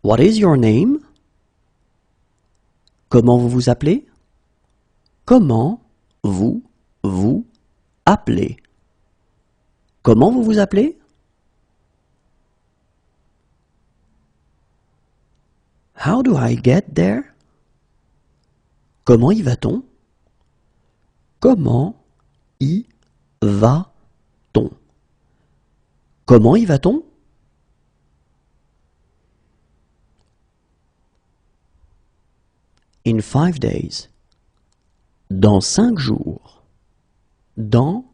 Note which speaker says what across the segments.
Speaker 1: What is your name? Comment vous vous appelez? Comment vous vous appelez? Comment vous vous appelez? How do I get there? Comment y va-t-on? Comment y va-t-on? Comment y va-t-on? In 5 days. Dans 5 jours. Dans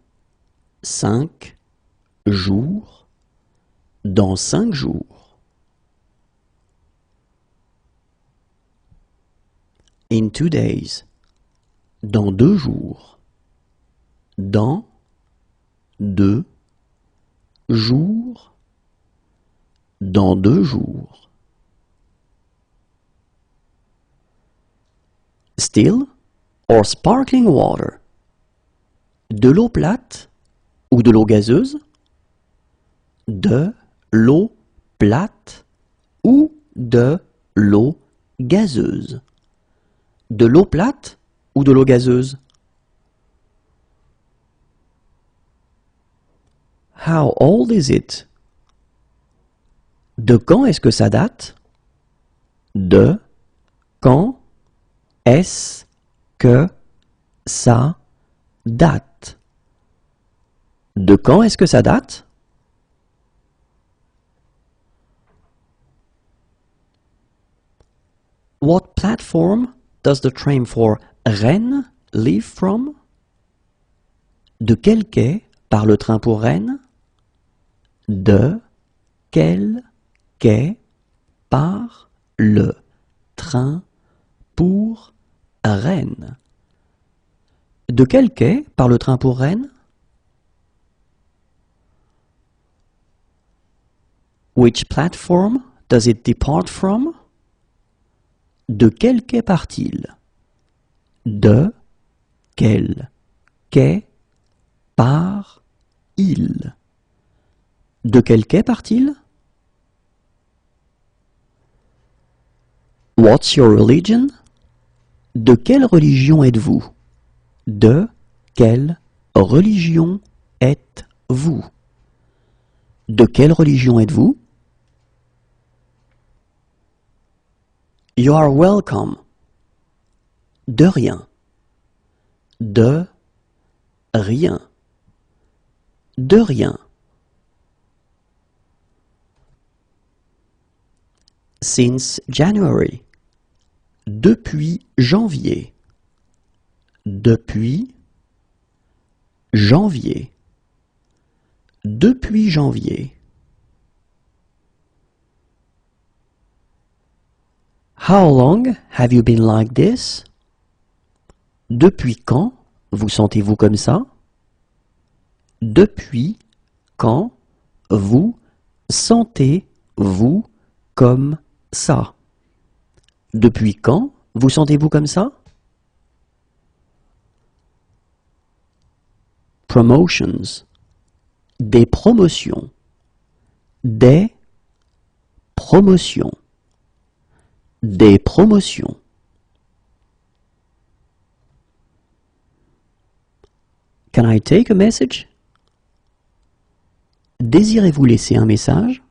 Speaker 1: 5 jours. Dans 5 jours. In 2 days. Dans 2 jours. Dans 2 jours. Dans 2 jours. Still or sparkling water? De l'eau plate ou de l'eau gazeuse? De l'eau plate ou de l'eau gazeuse? De l'eau plate ou de l'eau gazeuse? How old is it? De quand est-ce que ça date? De quand est-ce que ça date? De quand est-ce que ça date? What platform does the train for Rennes leave from? De quel quai part le train pour Rennes? De quel quai part le train pour Rennes? De quel quai part le train pour Rennes? Which platform does it depart from? De quel quai part-il? De quel quai part-il? De quel quai part-il? What's your religion? De quelle religion êtes-vous? De quelle religion êtes-vous? De quelle religion êtes-vous? You are welcome. De rien. De rien. De rien. Since January. Depuis janvier. Depuis janvier. Depuis janvier. How long have you been like this? Depuis quand vous sentez-vous comme ça? Depuis quand vous sentez-vous comme ça? Depuis quand vous sentez-vous comme ça? Promotions. Des promotions. Des promotions. Des promotions. Can I take a message? Désirez-vous laisser un message?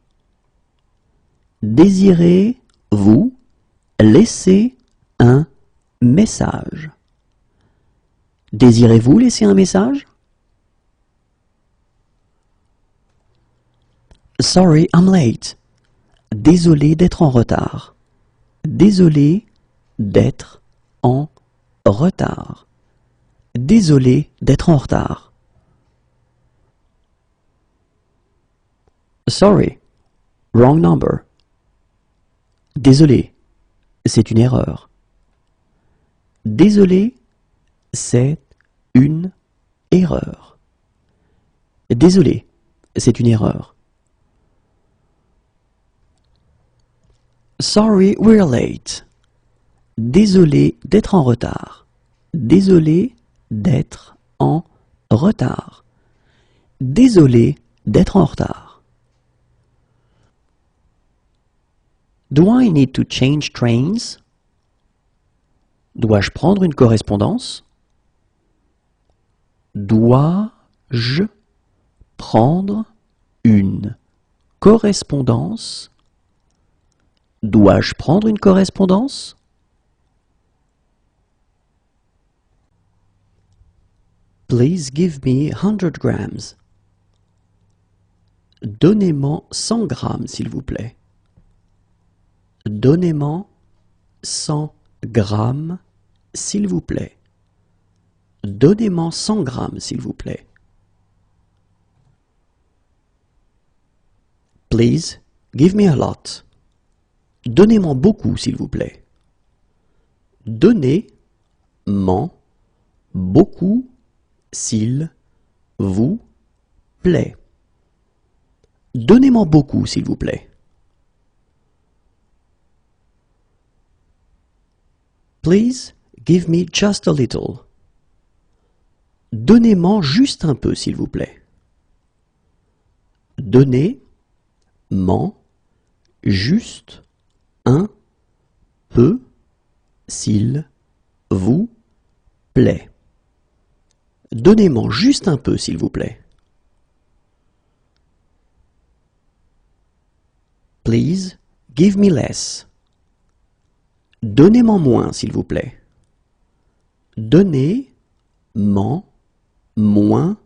Speaker 1: Désirez-vous laisser un message? Désirez-vous laisser un message? Sorry, I'm late. Désolé d'être en retard. Désolé d'être en retard. Désolé d'être en retard. Sorry, wrong number. Désolé, c'est une erreur. Désolé, c'est une erreur. Désolé, c'est une erreur. Sorry, we're late. Désolé d'être en retard. Désolé d'être en retard. Désolé d'être en retard. Do I need to change trains? Dois-je prendre une correspondance? Dois-je prendre une correspondance? Dois-je prendre une correspondance? Please give me 100 grams. Donnez-moi 100 grammes, s'il vous plaît. Donnez-moi 100 grammes, s'il vous plaît. Donnez-moi 100 grammes, s'il vous plaît. Please, give me a lot. Donnez-moi beaucoup, s'il vous plaît. Donnez-moi beaucoup, s'il vous plaît. Donnez-moi beaucoup, s'il vous plaît. Please, give me just a little. Donnez-moi juste un peu, s'il vous plaît. Donnez-moi juste un peu, s'il vous plaît. Donnez-moi juste un peu, s'il vous plaît. Please, give me less. Donnez-moi moins, s'il vous plaît. Donnez-moi moins,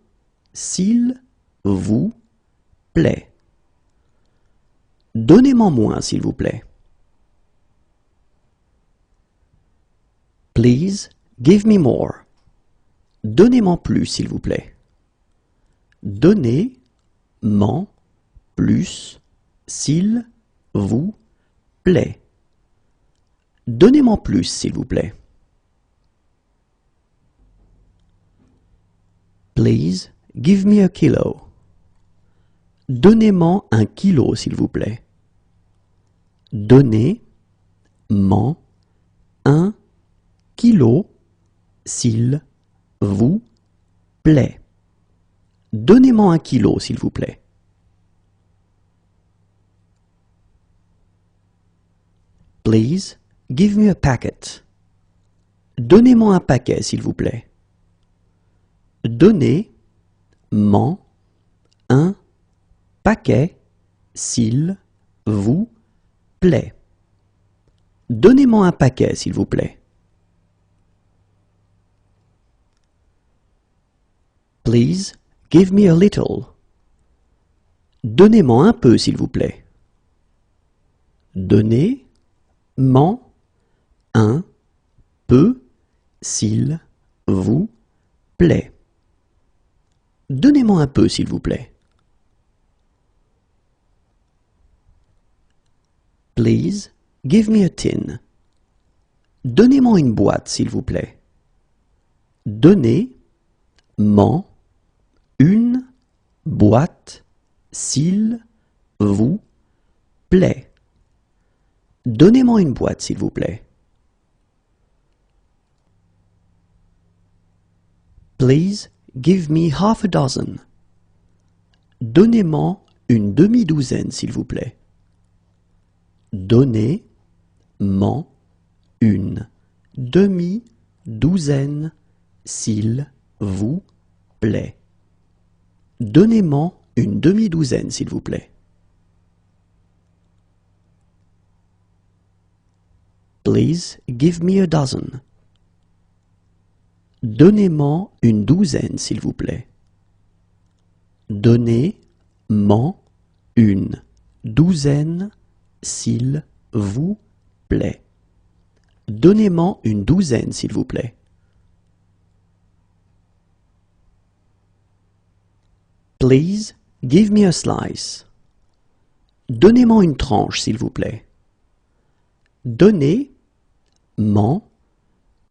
Speaker 1: s'il vous plaît. Donnez-moi moins, s'il vous plaît. Please, give me more. Donnez-moi plus, s'il vous plaît. Donnez-moi plus, s'il vous plaît. Donnez-moi plus, s'il vous plaît. Please, give me a kilo. Donnez-moi un kilo, s'il vous plaît. Donnez-moi un kilo, s'il vous plaît. Donnez-moi un kilo, s'il vous plaît. Please, give me a packet. Donnez-moi un paquet, s'il vous plaît. Donnez-moi un paquet, s'il vous plaît. Donnez-moi un paquet, s'il vous plaît. Please, give me a little. Donnez-moi un peu, s'il vous plaît. Donnez-moi un peu, s'il vous plaît. Donnez-moi un peu, s'il vous plaît. Please, give me a tin. Donnez-moi une boîte, s'il vous plaît. Donnez-moi une boîte, s'il vous plaît. Donnez-moi une boîte, s'il vous plaît. Please, give me half a dozen. Donnez-moi une demi-douzaine, s'il vous plaît. Donnez-moi une demi-douzaine, s'il vous plaît. Donnez-moi une demi-douzaine, s'il vous plaît. Please give me a dozen. Donnez-moi une douzaine, s'il vous plaît. Donnez-moi une douzaine, s'il vous plaît. Donnez-moi une douzaine, s'il vous plaît. Please give me a slice. Donnez-moi une tranche, s'il vous plaît. Donnez-moi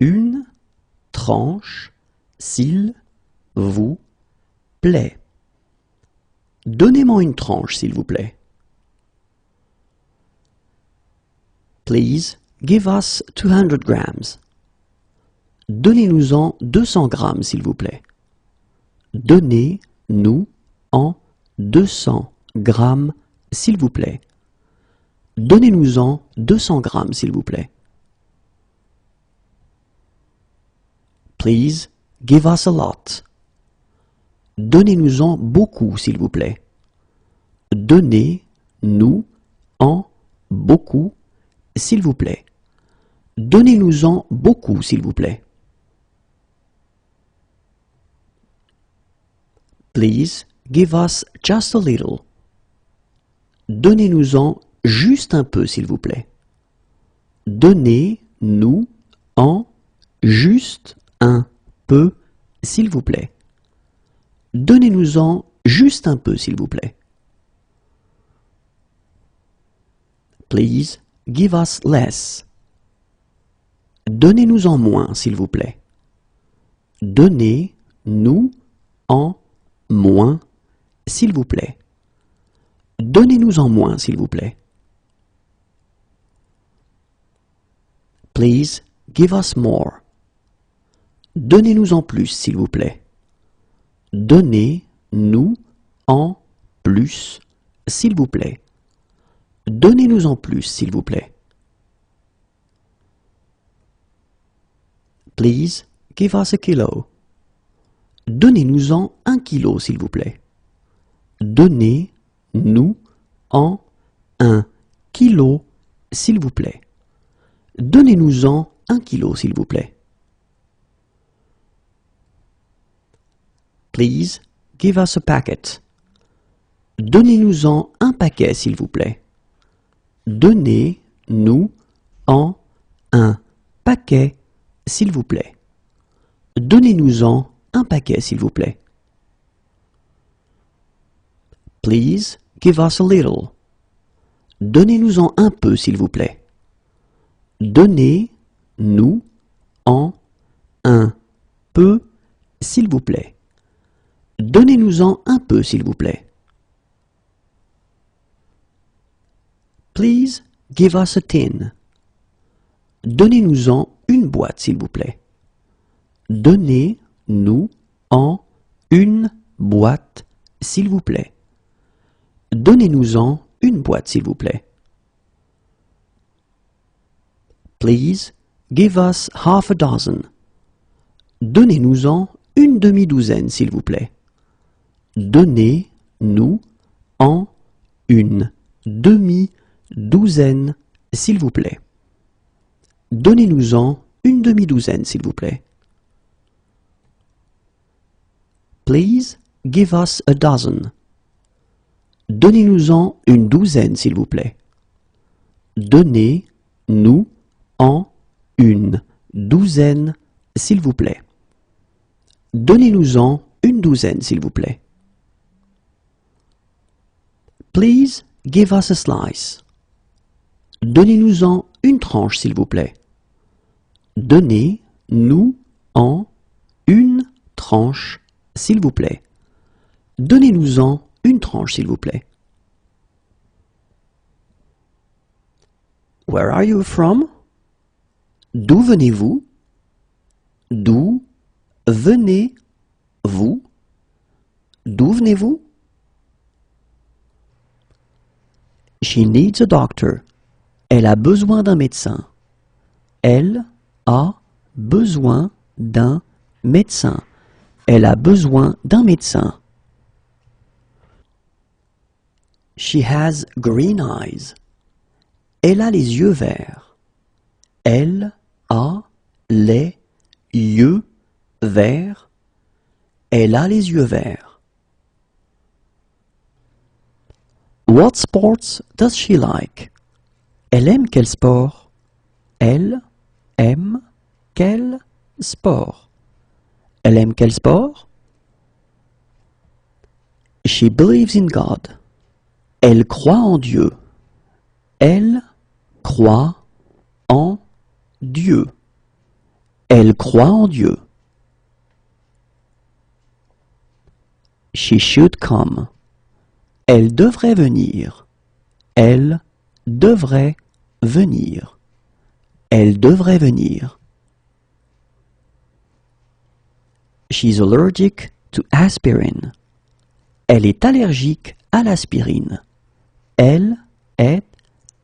Speaker 1: une tranche, s'il vous plaît. Donnez-moi une tranche, s'il vous plaît. Please give us 200 grams. Donnez-nous-en 200 grammes, s'il vous plaît. Donnez-nous en 200 grammes, s'il vous plaît. Donnez-nous-en 200 grammes, s'il vous plaît. Please give us a lot. Donnez-nous-en beaucoup, s'il vous plaît. Donnez-nous-en beaucoup, s'il vous plaît. Donnez-nous-en beaucoup, s'il vous plaît. Please give us just a little. Donnez-nous-en juste un peu, s'il vous plaît. Donnez-nous-en juste un peu, s'il vous plaît. Donnez-nous-en juste un peu, s'il vous plaît. Please give us less. Donnez-nous-en moins, s'il vous plaît. Donnez-nous-en moins, s'il vous plaît. Donnez-nous-en moins, s'il vous plaît. Please give us more. Donnez-nous en plus, s'il vous plaît. Donnez-nous-en plus, s'il vous plaît. Donnez-nous en plus, s'il vous plaît. Please give us a kilo. Donnez-nous-en 1 kilo, s'il vous plaît. Donnez-nous-en 1 kilo, s'il vous plaît. Donnez-nous-en 1 kilo, s'il vous plaît. Please give us a packet. Donnez-nous-en un paquet, s'il vous plaît. Donnez-nous-en un paquet, s'il vous plaît. Donnez-nous-en un paquet, s'il vous plaît. Please give us a little. Donnez-nous-en un peu, s'il vous plaît. Donnez-nous-en un peu, s'il vous plaît. Donnez-nous-en un peu, s'il vous plaît. Please give us a tin. Donnez-nous-en une boîte, s'il vous plaît. Donnez-nous-en une boîte, s'il vous plaît. Donnez-nous-en une boîte, s'il vous plaît. Please give us half a dozen. Donnez-nous-en une demi-douzaine, s'il vous plaît. Donnez-nous-en une demi-douzaine, s'il vous plaît. Donnez-nous-en une demi-douzaine, s'il vous plaît. Please give us a dozen. Donnez-nous-en une douzaine, s'il vous plaît. Donnez-nous-en une douzaine, s'il vous plaît. Donnez-nous-en une douzaine, s'il vous plaît. Please give us a slice. Donnez-nous-en une tranche, s'il vous plaît. Donnez-nous-en une tranche, s'il vous plaît. Donnez-nous-en une tranche, s'il vous plaît. Where are you from? D'où venez-vous? D'où venez-vous? D'où venez-vous? She needs a doctor. Elle a besoin d'un médecin. Elle a besoin d'un médecin. Elle a besoin d'un médecin. She has green eyes. Elle a les yeux verts. Elle a les yeux verts. Elle a les yeux verts. What sports does she like? Elle aime quel sport? Elle aime quel sport? Elle aime quel sport? She believes in God. Elle croit en Dieu. Elle croit en Dieu. Elle croit en Dieu. She should come. Elle devrait venir. Elle devrait venir. Elle devrait venir. She's allergic to aspirin. Elle est allergique à l'aspirine. Elle est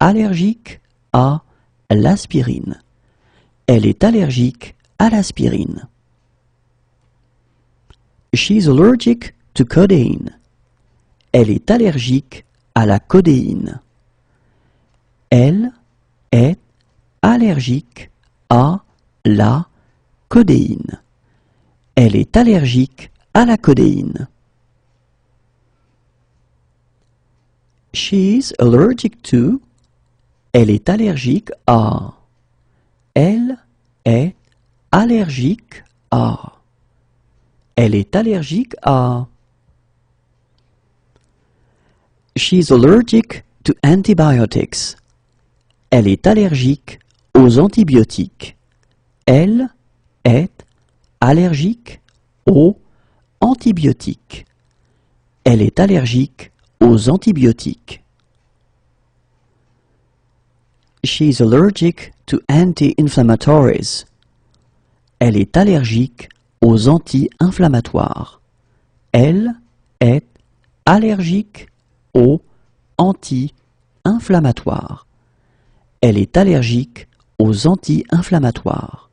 Speaker 1: allergique à l'aspirine. Elle est allergique à l'aspirine. She's allergic to codeine. Elle est allergique à la codéine. Elle est allergique à la codéine. Elle est allergique à la codéine. She's allergic to. Elle est allergique à. Elle est allergique à. Elle est allergique à. She's allergic to antibiotics. Elle est allergique aux antibiotiques. Elle est allergique aux antibiotiques. Elle est allergique aux antibiotiques. She's allergic to anti-inflammatories. Elle est allergique aux anti-inflammatoires. Elle est allergique aux anti-inflammatoires. Elle est allergique aux anti-inflammatoires.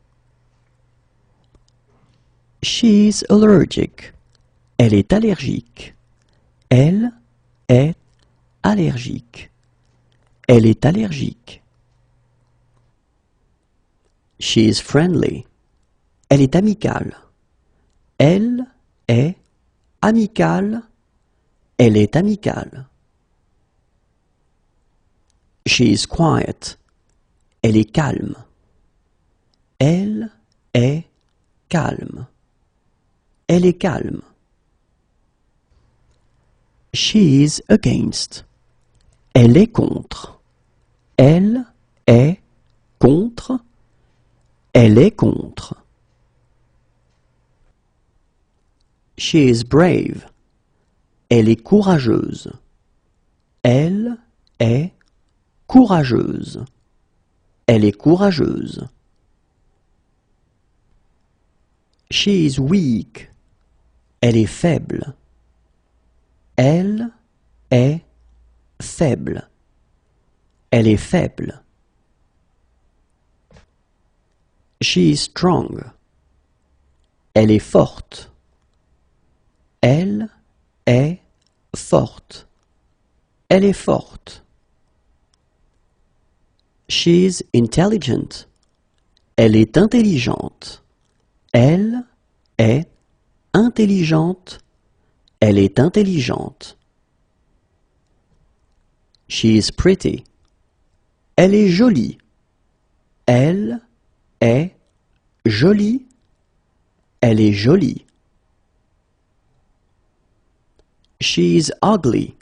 Speaker 1: She's allergic. Elle est allergique. Elle est allergique. Elle est allergique. She's friendly. Elle est amicale. Elle est amicale. Elle est amicale. She's quiet. Elle est calme. Elle est calme. Elle est calme. She's against. Elle est contre. Elle est contre. Elle est contre. She is brave. Elle est courageuse. Elle est courageuse. Elle est courageuse. She is weak. Elle est faible. Elle est faible. Elle est faible. She is strong. Elle est forte. Elle est forte. Elle est forte. She's intelligent. Elle est intelligente. Elle est intelligente. Elle est intelligente. She is pretty. Elle est jolie. Elle est jolie. Elle est jolie. She's ugly.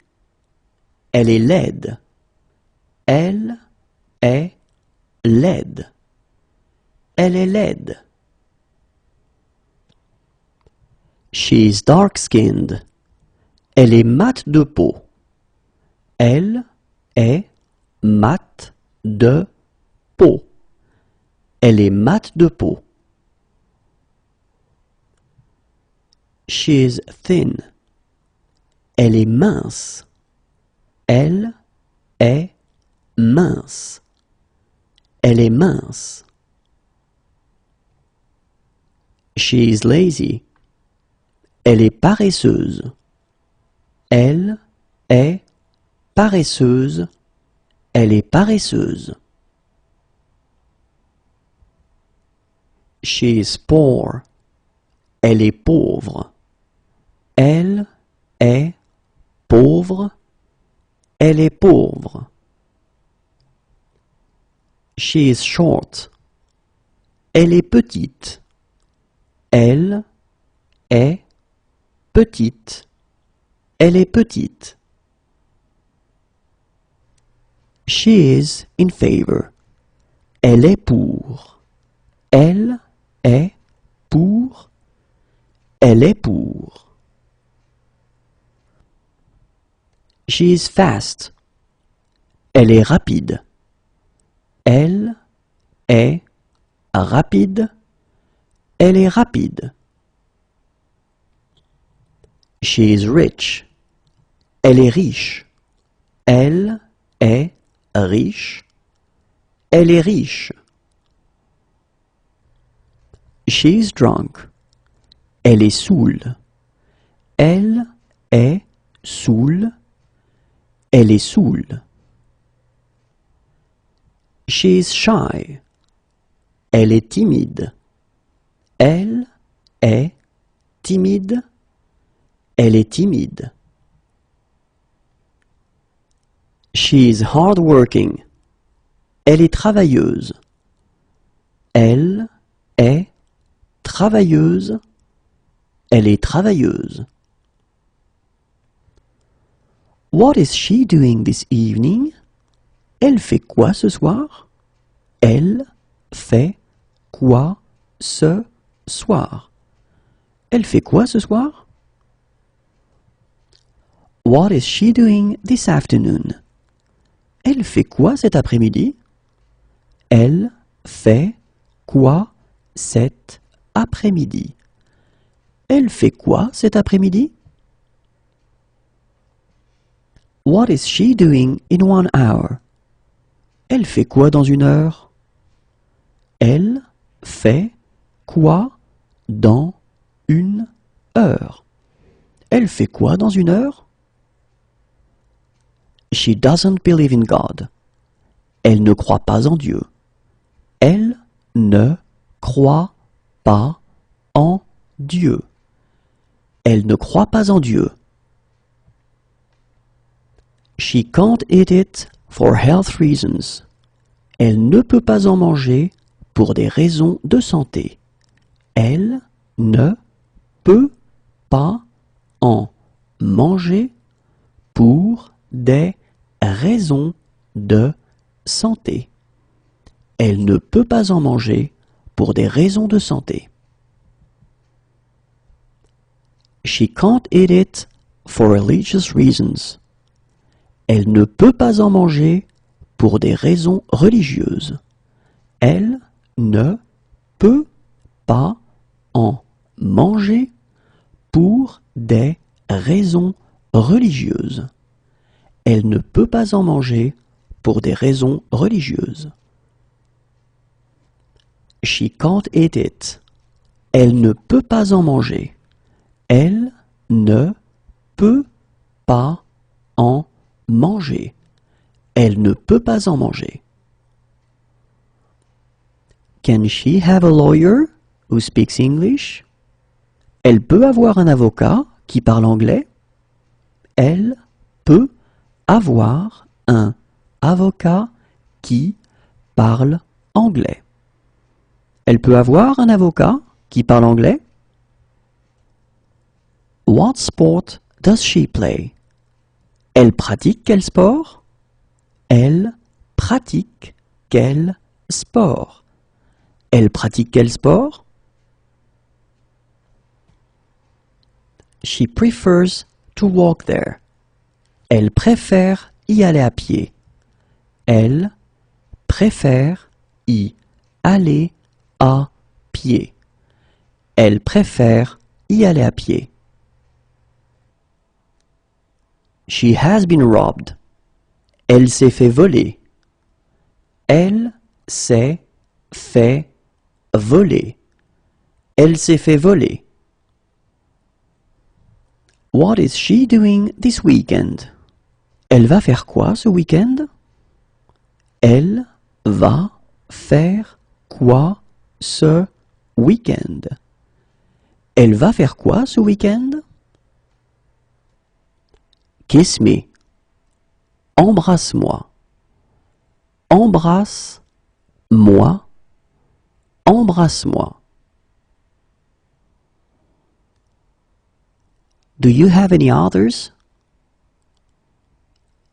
Speaker 1: Elle est laide. Elle est laide. Elle est laide. She's dark-skinned. Elle est mate de peau. Elle est mate de peau. Elle est mate de peau. She's thin. Elle est mince. Elle est mince. Elle est mince. She's lazy. Elle est paresseuse. Elle est paresseuse. Elle est paresseuse. She is poor. Elle est pauvre. Elle est pauvre. Elle est pauvre. She is short. Elle est petite. Elle est petite. Elle est petite. She is in favor. Elle est pour. Elle est pour. Elle est pour. She is fast. Elle est rapide. Elle est rapide. Elle est rapide. She is rich. Elle est riche. Elle est riche. Elle est riche. She's drunk. Elle est saoule. Elle est saoule. Elle est saoule. She's shy. Elle est timide. Elle est timide. Elle est timide. She's hardworking. Elle est travailleuse. Elle est travailleuse. Elle est travailleuse. What is she doing this evening? Elle fait quoi ce soir? Elle fait quoi ce soir? Elle fait quoi ce soir? What is she doing this afternoon? Elle fait quoi cet après-midi? Elle fait quoi cet après-midi? Elle fait quoi cet après-midi? What is she doing in 1 hour? Elle fait quoi dans 1 heure? Elle fait quoi dans 1 heure? Elle fait quoi dans 1 heure? She doesn't believe in God. Elle ne croit pas en Dieu. Elle ne croit pas en Dieu. Elle ne croit pas en Dieu. She can't eat it for health reasons. Elle ne peut pas en manger pour des raisons de santé. Elle ne peut pas en manger pour des raisons de santé. Elle ne peut pas en manger pour des raisons de santé. She can't eat it for religious reasons. Elle ne peut pas en manger pour des raisons religieuses. Elle ne peut pas en manger pour des raisons religieuses. Elle ne peut pas en manger pour des raisons religieuses. She can't eat it. Elle ne peut pas en manger. Elle ne peut pas en manger. Elle ne peut pas en manger. Can she have a lawyer who speaks English? Elle peut avoir un avocat qui parle anglais? Elle peut avoir un avocat qui parle anglais. Elle peut avoir un avocat qui parle anglais? What sport does she play? Elle pratique quel sport? Elle pratique quel sport? Elle pratique quel sport? She prefers to walk there. Elle préfère y aller à pied. Elle préfère y aller à pied. Elle préfère y aller à pied. She has been robbed. Elle s'est fait voler. Elle s'est fait voler. Elle s'est fait voler. What is she doing this weekend? Elle va faire quoi ce week-end? Elle va faire quoi ce week-end? Elle va faire quoi ce week-end? Kiss me. Embrasse-moi. Embrasse-moi. Embrasse-moi. Do you have any others?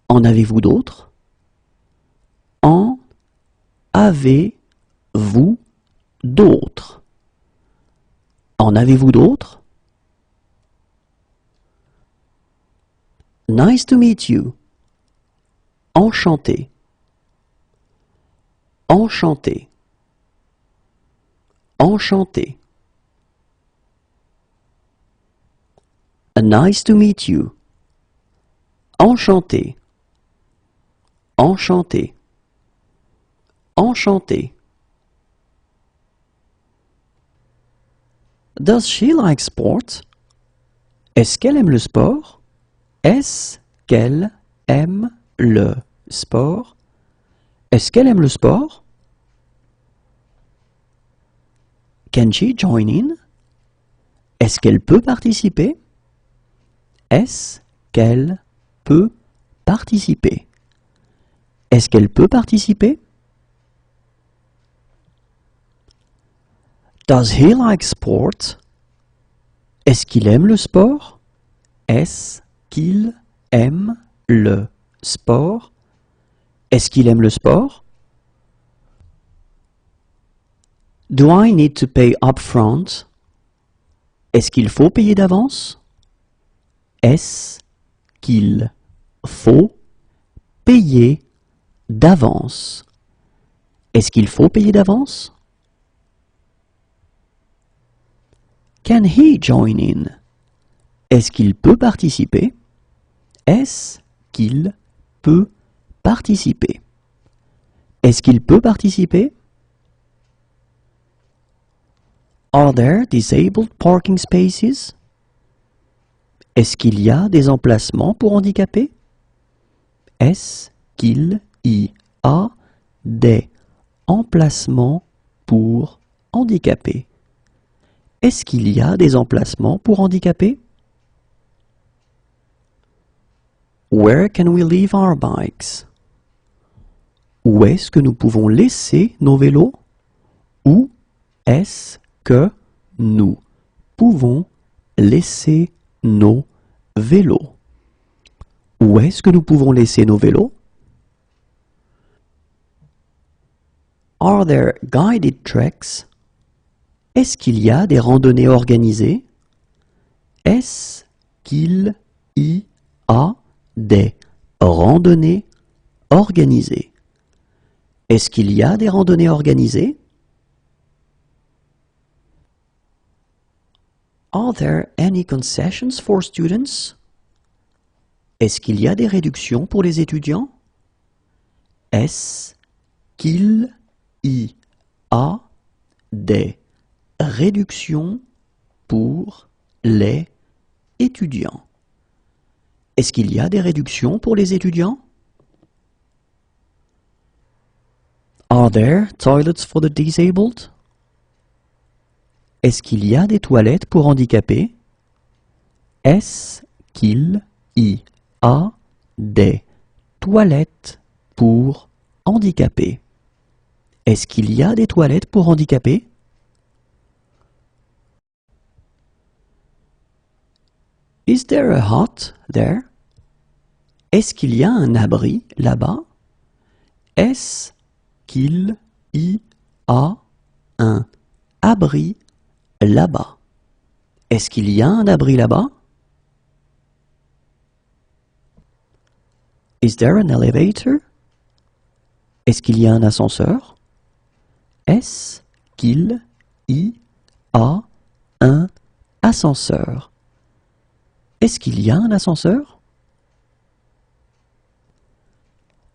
Speaker 1: En avez-vous d'autres? En avez-vous d'autres? En avez-vous d'autres? Nice to meet you. Enchanté. Enchanté. Enchanté. Nice to meet you. Enchanté. Enchanté. Enchanté. Does she like sport? Est-ce qu'elle aime le sport? Est-ce qu'elle aime le sport? Est-ce qu'elle aime le sport? Can she join in? Est-ce qu'elle peut participer? Est-ce qu'elle peut participer? Est-ce qu'elle peut participer? Does he like sport? Est-ce qu'il aime le sport? Est-ce qu'il aime le sport? Est-ce qu'il aime le sport? Do I need to pay upfront? Est-ce qu'il faut payer d'avance? Est-ce qu'il faut payer d'avance? Est-ce qu'il faut payer d'avance? Can he join in? Est-ce qu'il peut participer? Est-ce qu'il peut participer? Est-ce qu'il peut participer? Are there disabled parking spaces? Est-ce qu'il y a des emplacements pour handicapés? Est-ce qu'il y a des emplacements pour handicapés? Est-ce qu'il y a des emplacements pour handicapés? Where can we leave our bikes? Où est-ce que nous pouvons laisser nos vélos? Où est-ce que nous pouvons laisser nos vélos? Où est-ce que nous pouvons laisser nos vélos? Are there guided treks? Est-ce qu'il y a des randonnées organisées? Est-ce qu'il y a des randonnées organisées? Est-ce qu'il y a des randonnées organisées? Are there any concessions for students? Est-ce qu'il y a des réductions pour les étudiants? Est-ce qu'il y a des réductions pour les étudiants? Est-ce qu'il y a des réductions pour les étudiants? Are there toilets for the disabled? Est-ce qu'il y a des toilettes pour handicapés? Est-ce qu'il y a des toilettes pour handicapés? Est-ce qu'il y a des toilettes pour handicapés? Is there a hut there? Est-ce qu'il y a un abri là-bas? Est-ce qu'il y a un abri là-bas? Est-ce qu'il y a un abri là-bas? Is there an elevator? Est-ce qu'il y a un ascenseur? Est-ce qu'il y a un ascenseur? Est-ce qu'il y a un ascenseur?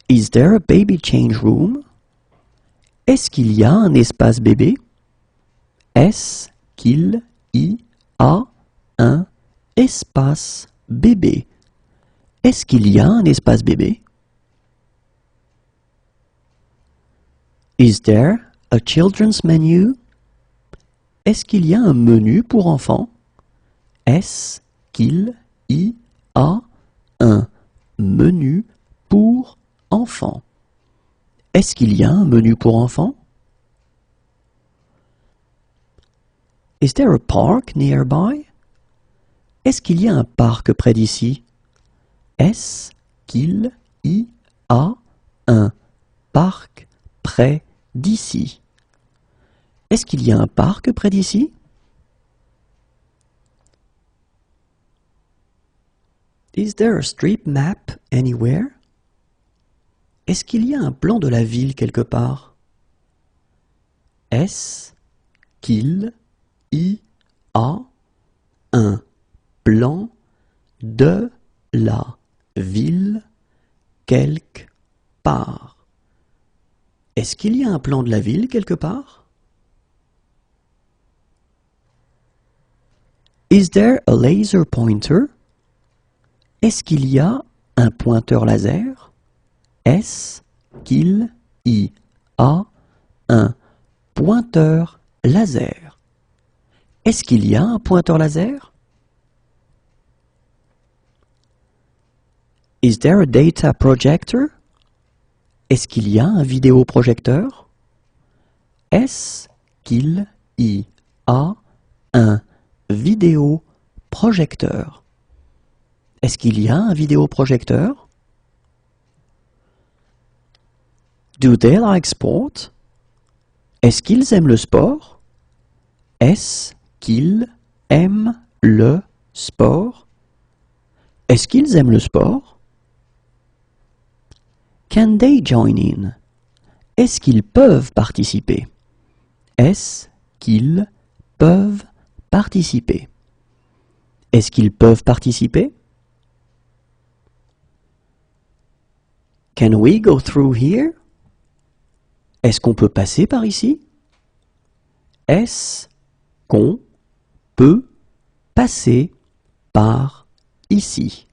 Speaker 1: Is there a baby change room? Est-ce qu'il y a un espace bébé? Est-ce qu'il y a un espace bébé? Est-ce qu'il y a un espace bébé? Is there a children's menu? Est-ce qu'il y a un menu pour enfants? Est-ce qu'il y a un menu pour enfants? Est-ce qu'il y a un menu pour enfants? Is there a park nearby? Est-ce qu'il y a un parc près d'ici? Est-ce qu'il y a un parc près d'ici? Est-ce qu'il y a un parc près d'ici? Is there a street map anywhere? Est-ce qu'il y a un plan de la ville quelque part? Est-ce qu'il y a un plan de la ville quelque part. Est-ce qu'il y a un plan de la ville quelque part? Is there a laser pointer? Est-ce qu'il y a un pointeur laser? Est-ce qu'il y a un pointeur laser? Est-ce qu'il y a un pointeur laser? Is there a data projector? Est-ce qu'il y a un vidéoprojecteur? Est-ce qu'il y a un vidéoprojecteur? Est-ce qu'il y a un vidéoprojecteur? Do they like sport? Est-ce qu'ils aiment le sport? Est-ce qu'ils aiment le sport? Est-ce qu'ils aiment le sport? Can they join in? Est-ce qu'ils peuvent participer? Est-ce qu'ils peuvent participer? Est-ce qu'ils peuvent participer? Can we go through here? Est-ce qu'on peut passer par ici? Est-ce qu'on peut passer par ici?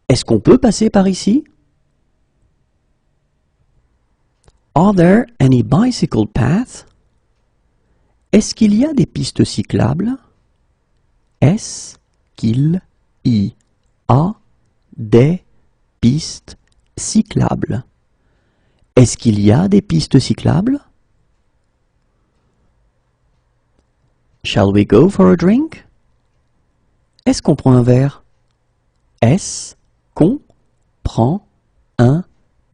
Speaker 1: Est-ce qu'on peut passer par ici? Are there any bicycle paths? Est-ce qu'il y a des pistes cyclables? Est-ce qu'il y a des pistes cyclables? Est-ce qu'il y a des pistes cyclables? Shall we go for a drink? Est-ce qu'on prend un verre? Est-ce qu'on prend un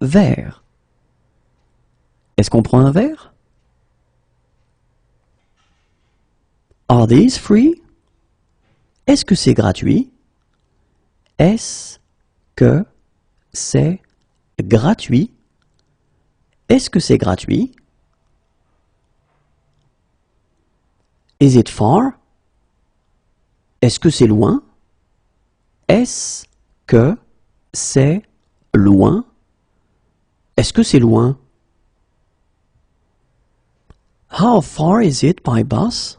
Speaker 1: verre? Est-ce qu'on prend un verre? Are these free? Est-ce que c'est gratuit? Est-ce que c'est gratuit? Est-ce que c'est gratuit? Is it far? Est-ce que c'est loin? Est-ce que c'est loin? Est-ce que c'est loin? How far is it by bus?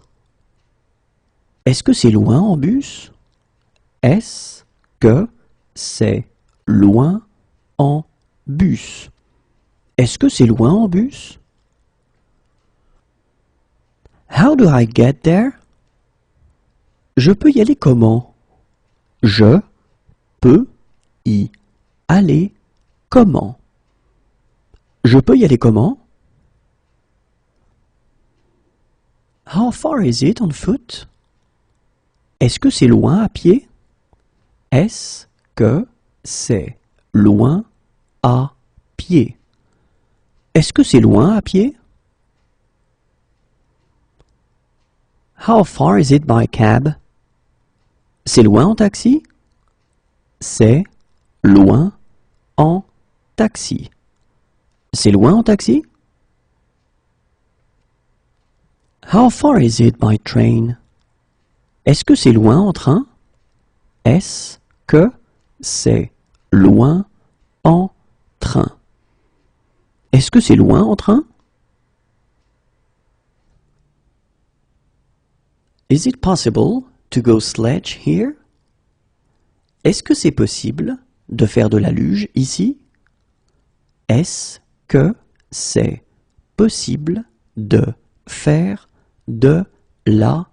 Speaker 1: Est-ce que c'est loin en bus? Est-ce que c'est loin en bus? Est-ce que c'est loin en bus? How do I get there? Je peux y aller comment? Je peux y aller comment? Je peux y aller comment? How far is it on foot? Est-ce que c'est loin à pied? Est-ce que c'est loin à pied? Est-ce que c'est loin à pied? How far is it by cab? C'est loin en taxi? C'est loin en taxi. C'est loin en taxi? How far is it by train? Est-ce que c'est loin en train? Est-ce que c'est loin en train? Est-ce que c'est loin en train? Is it possible to go sledge here? Est-ce que c'est possible de faire de la luge ici? Est-ce que c'est possible de faire de la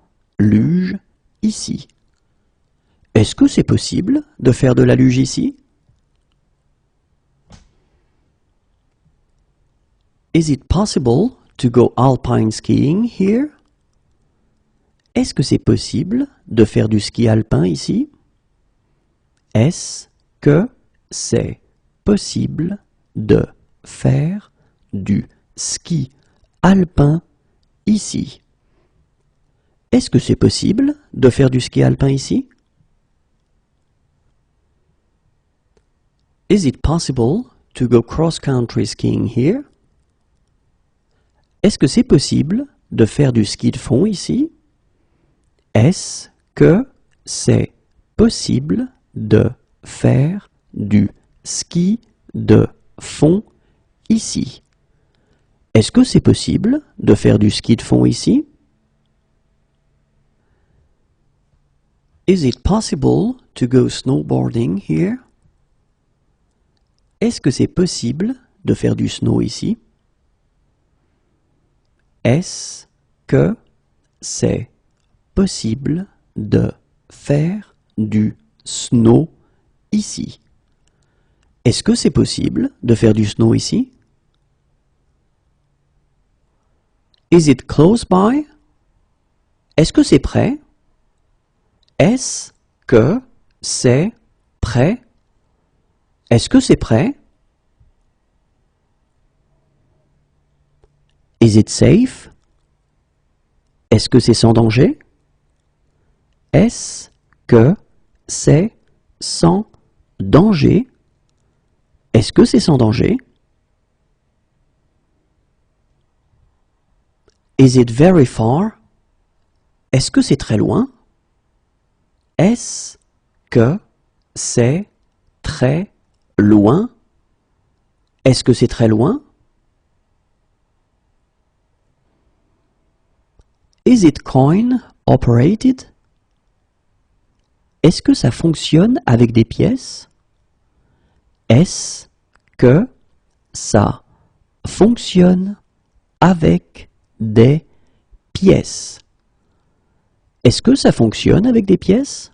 Speaker 1: luge ici? Est-ce que c'est possible de faire de la luge ici? Is it possible to go alpine skiing here? Est-ce que c'est possible de faire du ski alpin ici? Est-ce que c'est possible de faire du ski alpin ici? Est-ce que c'est possible de faire du ski alpin ici? Is it possible to go cross-country skiing here? Est-ce que c'est possible de faire du ski de fond ici? Est-ce que c'est possible de faire du ski de fond ici. Est-ce que c'est possible de faire du ski de fond ici? Is it possible to go snowboarding here? Est-ce que c'est possible de faire du snow ici? Est-ce que c'est possible de faire du snow ici? Est-ce que c'est possible de faire du snow ici? Is it close by? Est-ce que c'est prêt? Est-ce que c'est prêt? Est-ce que c'est prêt? Is it safe? Est-ce que c'est sans danger? Est-ce que c'est sans danger? Est-ce que c'est sans danger? Is it very far? Est-ce que c'est très loin? Est-ce que c'est très loin? Est-ce que c'est très loin? Is it coin operated? Est-ce que ça fonctionne avec des pièces? Est-ce que ça fonctionne avec des pièces? Est-ce que ça fonctionne avec des pièces?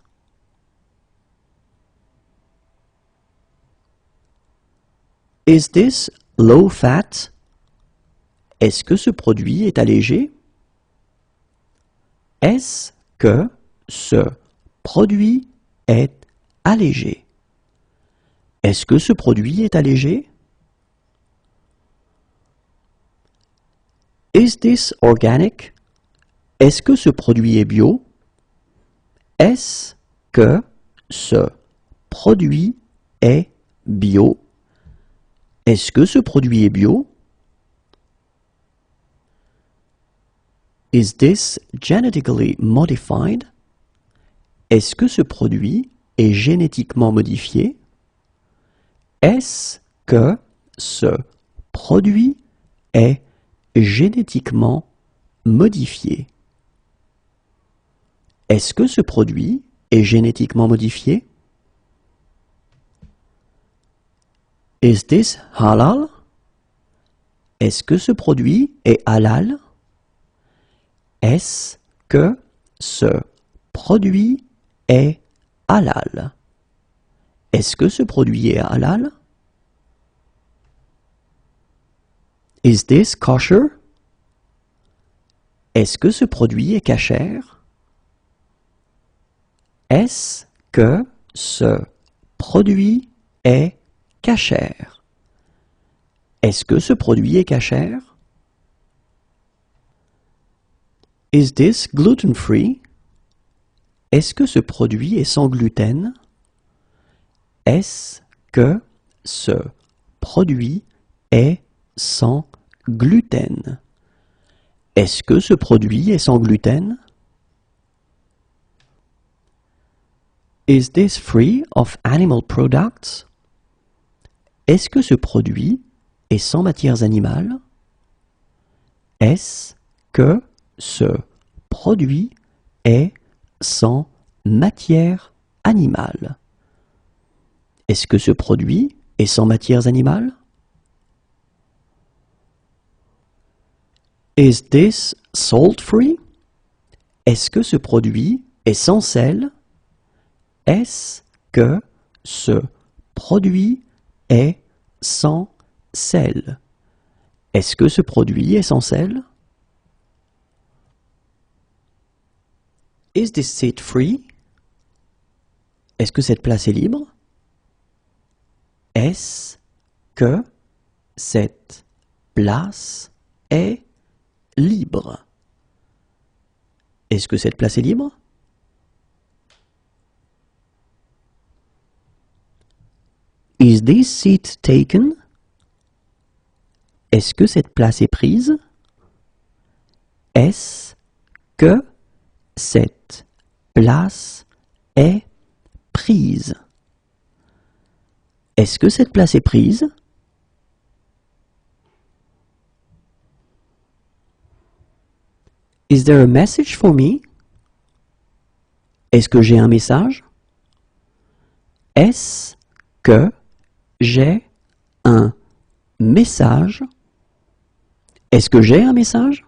Speaker 1: Is this low fat? Est-ce que ce produit est allégé? Est-ce que ce produit est allégé? Est-ce que ce produit est allégé? Is this organic? Est-ce que ce produit est bio? Est-ce que ce produit est bio? Est-ce que ce produit est bio? Is this genetically modified? Est-ce que ce produit est génétiquement modifié? Est-ce que ce produit est génétiquement modifié? Est-ce que ce produit est génétiquement modifié? Is this halal? Est-ce que ce produit est halal? Est-ce que ce produit est halal? Est-ce que ce produit est halal? Is this kosher? Est-ce que ce produit est cachère? Est-ce que ce produit est cachère? Est-ce que ce produit est cachère? Is this gluten-free? Est-ce que ce produit est sans gluten? Est-ce que ce produit est sans gluten? Est-ce que ce produit est sans gluten? Is this free of animal products? Est-ce que ce produit est sans matières animales? Est-ce que ce produit est sans matière animale? Est-ce que ce produit est sans matières animales? Is this salt-free? Est-ce que ce produit est sans sel? Est-ce que ce produit est sans sel? Est-ce que ce produit est sans sel? Is this seat free? Est-ce que cette place est libre? Est-ce que cette place est libre? Est-ce que cette place est libre? Is this seat taken? Est-ce que cette place est prise? Est-ce que cette place est prise? Est-ce que cette place est prise? Is there a message for me? Est-ce que j'ai un message? Est-ce que j'ai un message? Est-ce que j'ai un message?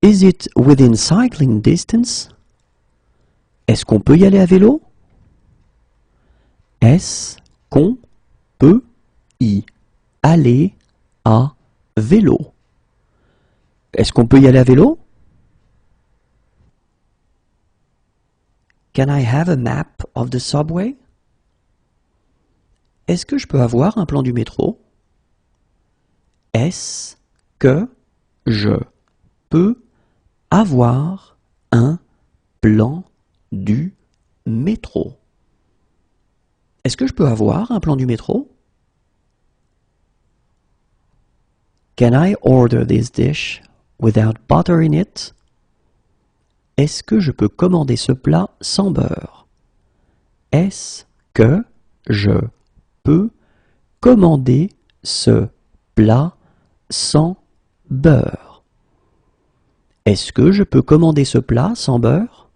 Speaker 1: Is it within cycling distance? Est-ce qu'on peut y aller à vélo? Est-ce qu'on peut y aller à vélo? Est-ce qu'on peut y aller à vélo? Can I have a map of the subway? Est-ce que je peux avoir un plan du métro? Est-ce que je peux avoir un plan du métro? Est-ce que je peux avoir un plan du métro? Can I order this dish without butter in it? Est-ce que je peux commander ce plat sans beurre? Est-ce que je peux commander ce plat sans beurre? Est-ce que je peux commander ce plat sans beurre?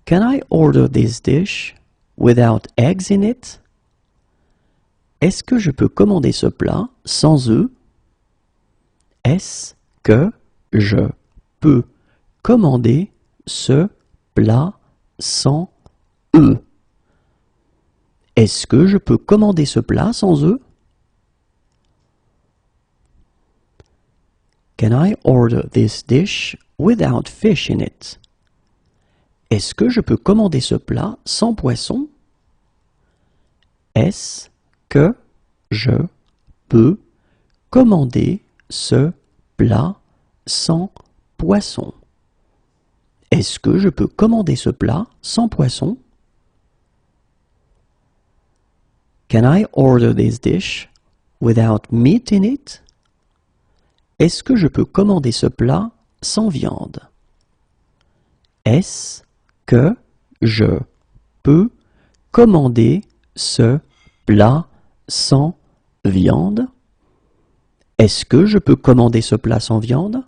Speaker 1: Can I order this dish without eggs in it? Est-ce que je peux commander ce plat sans œufs? Est-ce que je peux commander ce plat sans œufs? Est-ce que je peux commander ce plat sans œufs? Can I order this dish without fish in it? Est-ce que je peux commander ce plat sans poisson? Est-ce que je peux commander ce plat sans poisson? Est-ce que je peux commander ce plat sans poisson? Can I order this dish without meat in it? Est-ce que je peux commander ce plat sans viande? Est-ce que je peux commander ce plat sans viande? Est-ce que je peux commander ce plat sans viande?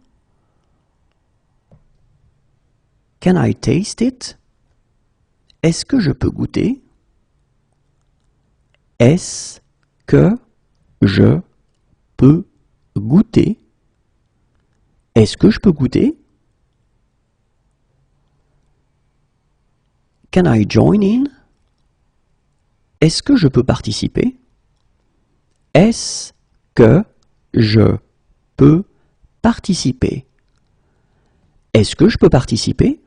Speaker 1: Can I taste it? Est-ce que je peux goûter? Est-ce que je peux goûter? Est-ce que je peux goûter? Can I join in? Est-ce que je peux participer? Est-ce que je peux participer? Est-ce que je peux participer?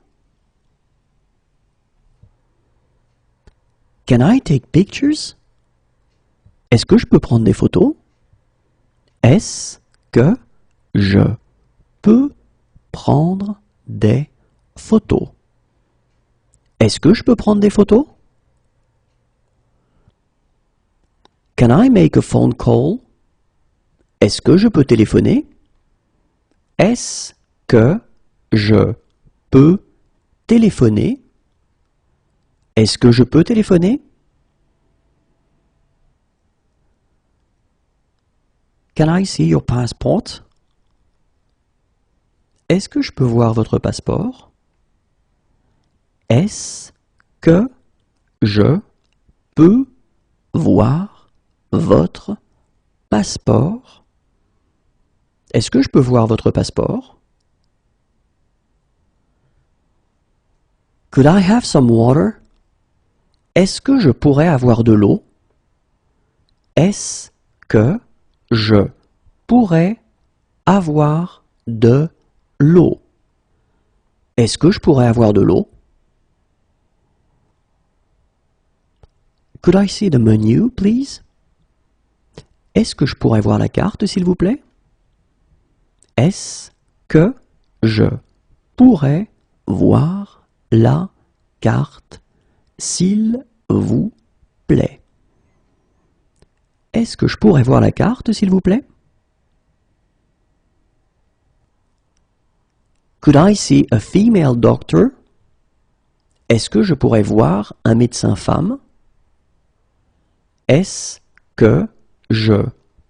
Speaker 1: Can I take pictures? Est-ce que je peux prendre des photos? Est-ce que je peux prendre des photos? Est-ce que je peux prendre des photos? Can I make a phone call? Est-ce que je peux téléphoner? Est-ce que je peux téléphoner? Est-ce que je peux téléphoner? Can I see your passport? Est-ce que je peux voir votre passeport? Est-ce que je peux voir votre passeport? Est-ce que je peux voir votre passeport? Could I have some water? Est-ce que je pourrais avoir de l'eau? Est-ce que je pourrais avoir de l'eau? Est-ce que je pourrais avoir de l'eau? Could I see the menu, please? Est-ce que je pourrais voir la carte, s'il vous plaît? Est-ce que je pourrais voir la carte, s'il vous plaît? Est-ce que je pourrais voir la carte, s'il vous plaît? Could I see a female doctor? Est-ce que je pourrais voir un médecin femme? Est-ce que je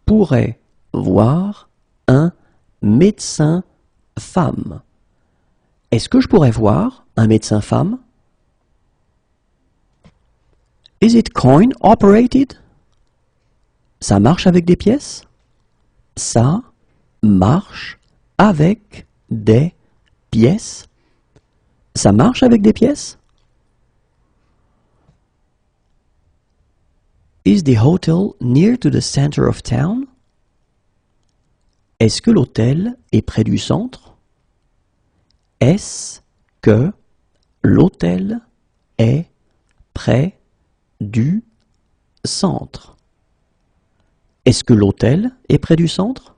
Speaker 1: pourrais voir un médecin femme. Est-ce que je pourrais voir un médecin femme? Is it coin operated? Ça marche avec des pièces? Ça marche avec des pièces? Ça marche avec des pièces? Is the hotel near to the center of town? Est-ce que l'hôtel est près du centre? Est-ce que l'hôtel est près du centre? Est-ce que l'hôtel est près du centre?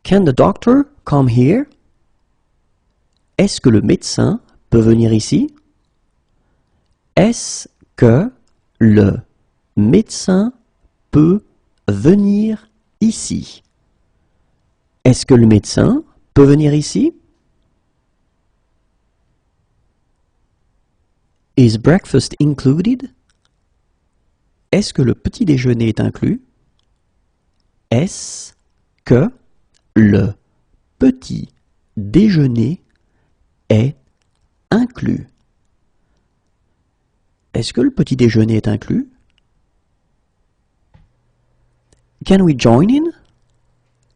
Speaker 1: Can the doctor come here? Est-ce que le médecin peut venir ici? Est-ce que le médecin peut venir ici? Est-ce que le médecin peut venir ici? Is breakfast included? Est-ce que le petit déjeuner est inclus? Est-ce que le petit déjeuner est inclus? Est-ce que le petit déjeuner est inclus? Can we join in?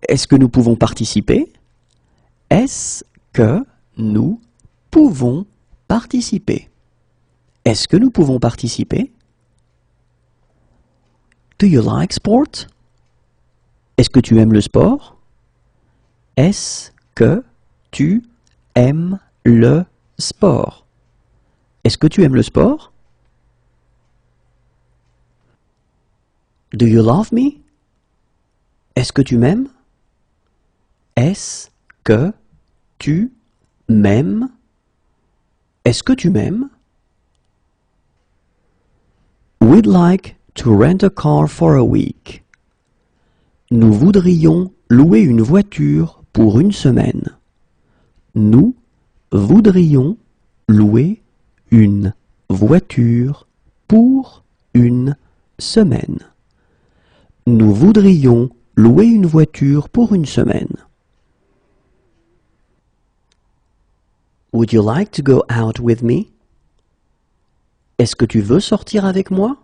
Speaker 1: Est-ce que nous pouvons participer? Est-ce que nous pouvons participer? Est-ce que nous pouvons participer? Do you like sport? Est-ce que tu aimes le sport? Est-ce que tu aimes le sport? Est-ce que tu aimes le sport? Do you love me? Est-ce que tu m'aimes? Est-ce que tu m'aimes? Est-ce que tu m'aimes? We'd like to rent a car for a week. Nous voudrions louer une voiture pour une semaine. Nous voudrions louer une voiture pour une semaine. Nous voudrions louer une voiture pour une semaine. Would you like to go out with me? Est-ce que tu veux sortir avec moi?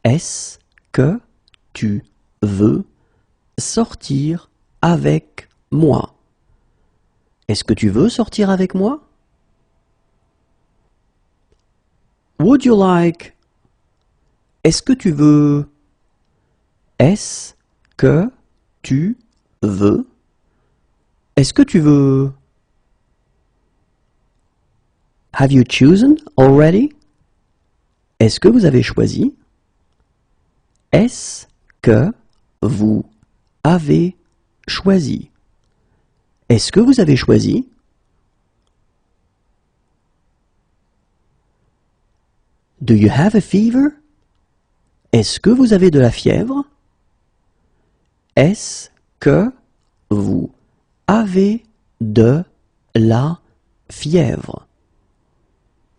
Speaker 1: Est-ce que tu veux sortir avec moi? Est-ce que tu veux sortir avec moi? Would you like? Est-ce que tu veux? Est-ce que tu veux? Est-ce que tu veux? Have you chosen already? Est-ce que vous avez choisi? Est-ce que vous avez choisi? Est-ce que vous avez choisi? Do you have a fever? Est-ce que vous avez de la fièvre? Est-ce que vous avez de la fièvre?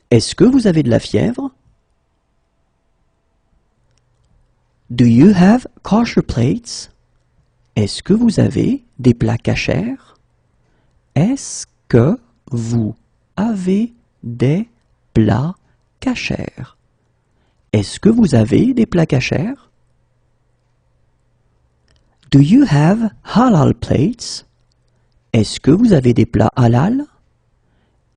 Speaker 1: Est-ce que vous avez de la fièvre? Do you have kosher plates? Est-ce que vous avez des plats kashers? Est-ce que vous avez des plats kashers? Est-ce que vous avez des plats kashers? Do you have halal plates? Est-ce que vous avez des plats halal?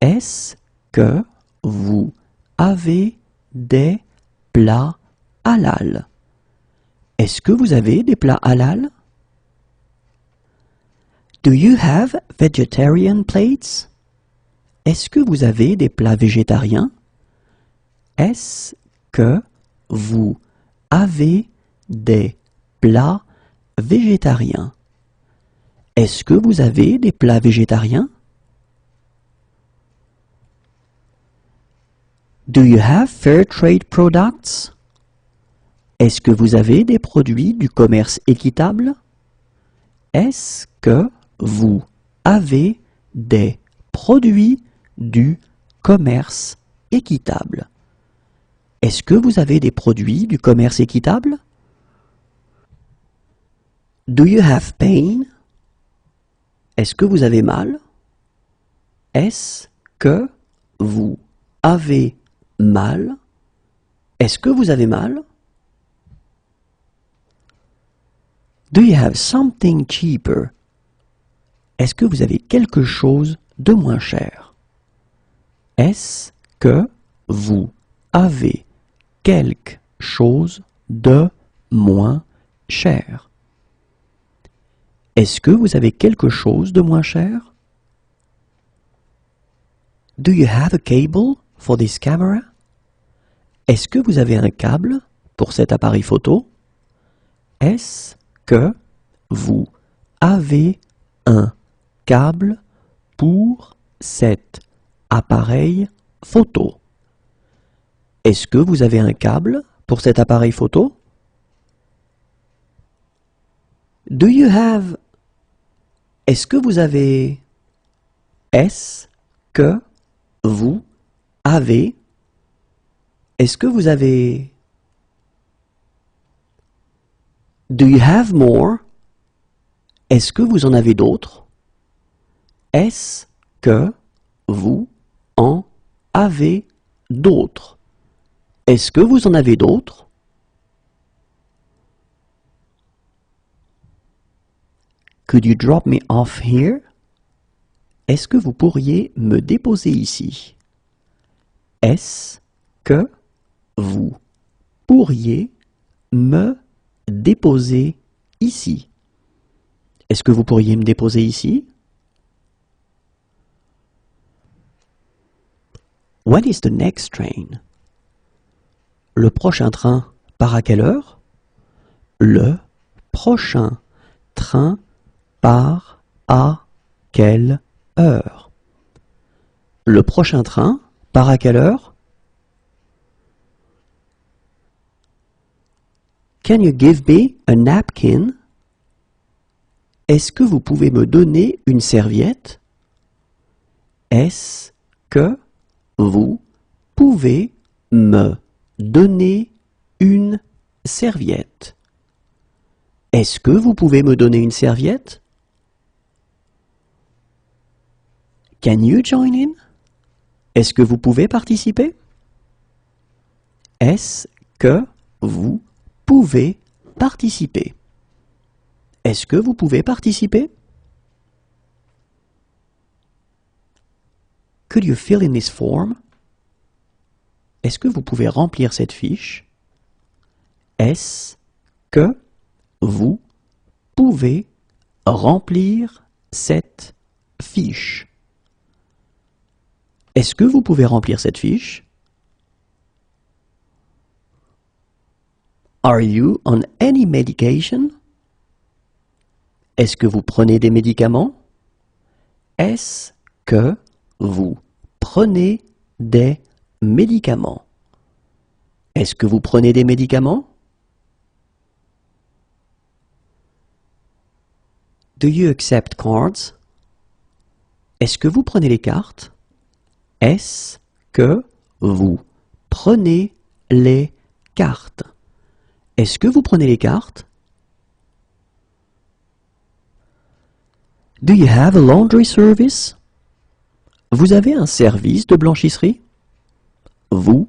Speaker 1: Est-ce que vous avez des plats halal? Est-ce que vous avez des plats halal? Do you have vegetarian plates? Est-ce que vous avez des plats végétariens? Est-ce que vous avez des plats végétariens? Est-ce que vous avez des plats végétariens? Do you have fair trade products? Est-ce que vous avez des produits du commerce équitable? Est-ce que vous avez des produits du commerce équitable? Est-ce que vous avez des produits du commerce équitable? Do you have pain? Est-ce que vous avez mal? Est-ce que vous avez mal? Est-ce que vous avez mal? Do you have something cheaper? Est-ce que vous avez quelque chose de moins cher? Est-ce que vous avez quelque chose de moins cher? Est-ce que vous avez quelque chose de moins cher? Do you have a cable for this camera? Est-ce que vous avez un câble pour cet appareil photo? Est-ce que vous avez un câble pour cet appareil photo? Est-ce que vous avez un câble pour cet appareil photo? Do you have... Est-ce que vous avez... Est-ce que vous avez... Est-ce que vous avez... Do you have more? Est-ce que vous en avez d'autres? Est-ce que vous en avez d'autres? Est-ce que vous en avez d'autres? Could you drop me off here? Est-ce que vous pourriez me déposer ici? Est-ce que vous pourriez me déposer ici? Est-ce que vous pourriez me déposer ici? When is the next train? Le prochain train part à quelle heure? Le prochain train part à quelle heure? Le prochain train part à quelle heure? Can you give me a napkin? Est-ce que vous pouvez me donner une serviette? Est-ce que vous pouvez me donner une serviette? Est-ce que vous pouvez me donner une serviette? Can you join in? Est-ce que vous pouvez participer? Est-ce que vous pouvez participer? Est-ce que vous pouvez participer? Could you fill in this form? Est-ce que vous pouvez remplir cette fiche? Est-ce que vous pouvez remplir cette fiche? Est-ce que vous pouvez remplir cette fiche? Are you on any medication? Est-ce que vous prenez des médicaments? Est-ce que vous prenez des médicaments? Est-ce que vous prenez des médicaments? Do you accept cards? Est-ce que vous prenez les cartes? Est-ce que vous prenez les cartes? Est-ce que vous prenez les cartes? Do you have a laundry service? Vous avez un service de blanchisserie? Vous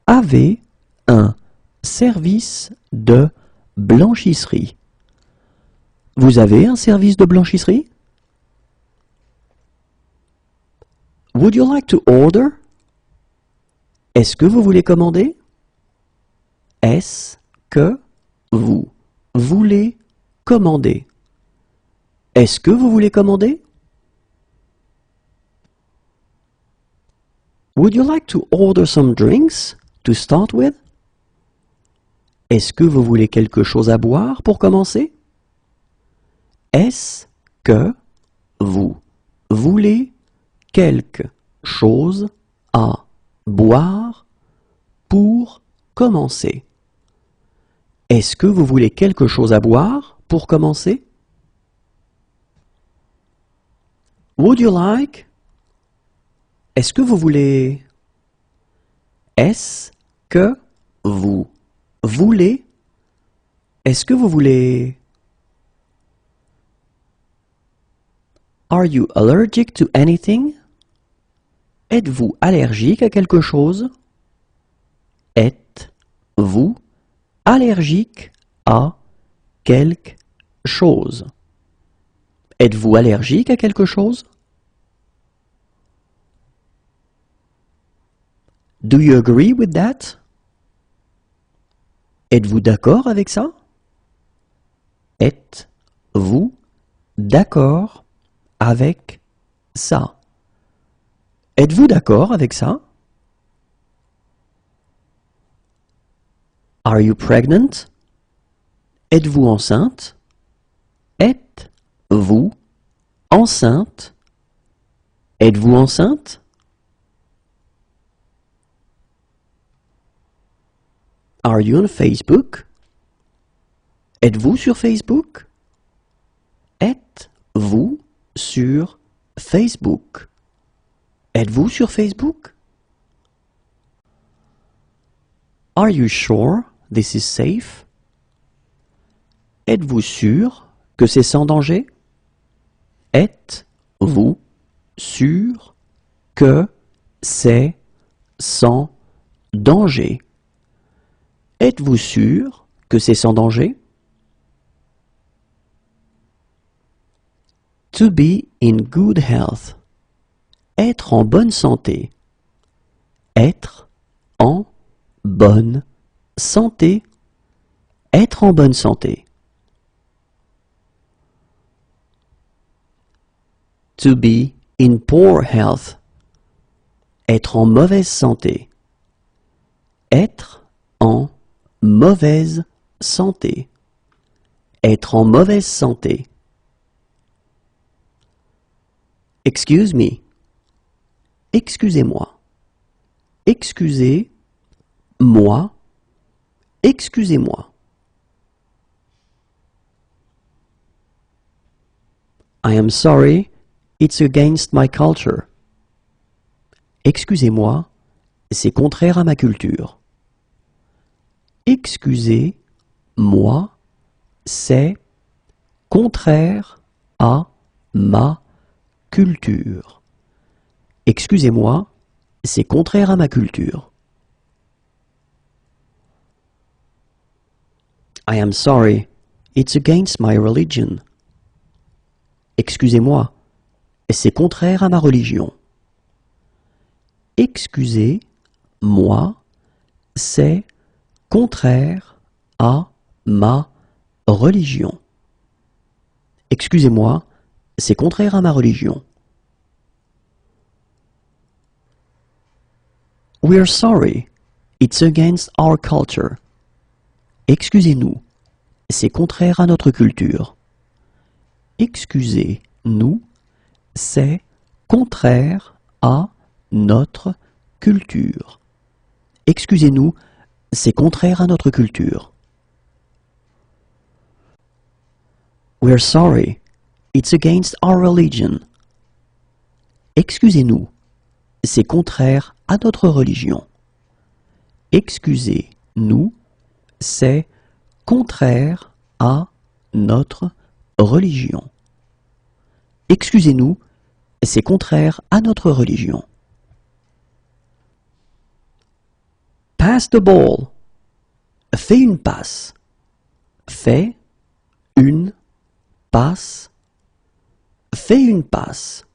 Speaker 1: avez un service de blanchisserie. Vous avez un service de blanchisserie? Would you like to order? Est-ce que vous voulez commander? Est-ce que vous voulez commander? Est-ce que vous voulez commander? Would you like to order some drinks to start with? Est-ce que vous voulez quelque chose à boire pour commencer? Est-ce que vous voulez quelque chose à boire pour commencer? Est-ce que vous voulez quelque chose à boire pour commencer? Would you like? Est-ce que vous voulez? Est-ce que vous voulez? Est-ce que vous voulez? Are you allergic to anything? Êtes-vous allergique à quelque chose? Êtes-vous allergique à quelque chose? Êtes-vous allergique à quelque chose? Do you agree with that? Êtes-vous d'accord avec ça? Êtes-vous d'accord avec ça? Êtes-vous d'accord avec ça? Are you pregnant? Êtes-vous enceinte? Êtes-vous enceinte? Êtes-vous enceinte? Are you on Facebook? Êtes-vous sur Facebook? Êtes-vous sur Facebook? Êtes-vous sur Facebook? Are you sure this is safe? Êtes-vous sûr que c'est sans danger? Êtes-vous sûr que c'est sans danger? Êtes-vous sûr que c'est sans danger? To be in good health. Être en bonne santé. Être en bonne santé. Être en bonne santé. To be in poor health. Être en mauvaise santé. Être en mauvaise santé. Être en mauvaise santé. Excuse me. Excusez-moi. Excusez-moi. Excusez-moi. I am sorry, it's against my culture. Excusez-moi, c'est contraire à ma culture. Excusez-moi, c'est contraire à ma culture. Excusez-moi, c'est contraire à ma culture. I am sorry, it's against my religion. Excusez-moi, c'est contraire à ma religion. Excusez-moi, c'est contraire à ma religion. Excusez-moi, c'est contraire à ma religion. We're sorry, it's against our culture. Excusez-nous, c'est contraire à notre culture. Excusez-nous, c'est contraire à notre culture. Excusez-nous, c'est contraire à notre culture. We're sorry, it's against our religion. Excusez-nous, c'est contraire à notre religion. Excusez-nous, c'est contraire à notre religion. Excusez-nous, c'est contraire à notre religion. Pass the ball. Fais une passe. Fais une passe. Fais une passe.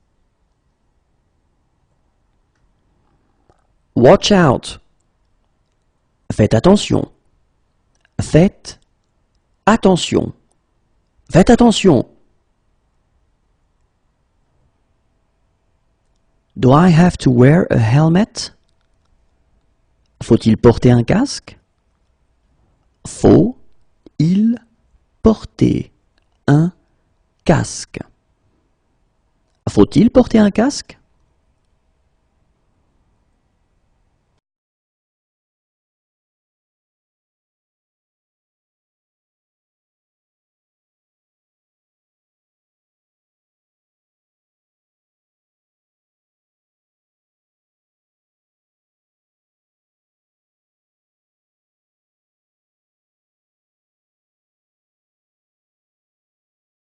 Speaker 1: Watch out. Faites attention. Faites attention. Faites attention. Do I have to wear a helmet? Faut-il porter un casque? Faut-il porter un casque? Faut-il porter un casque?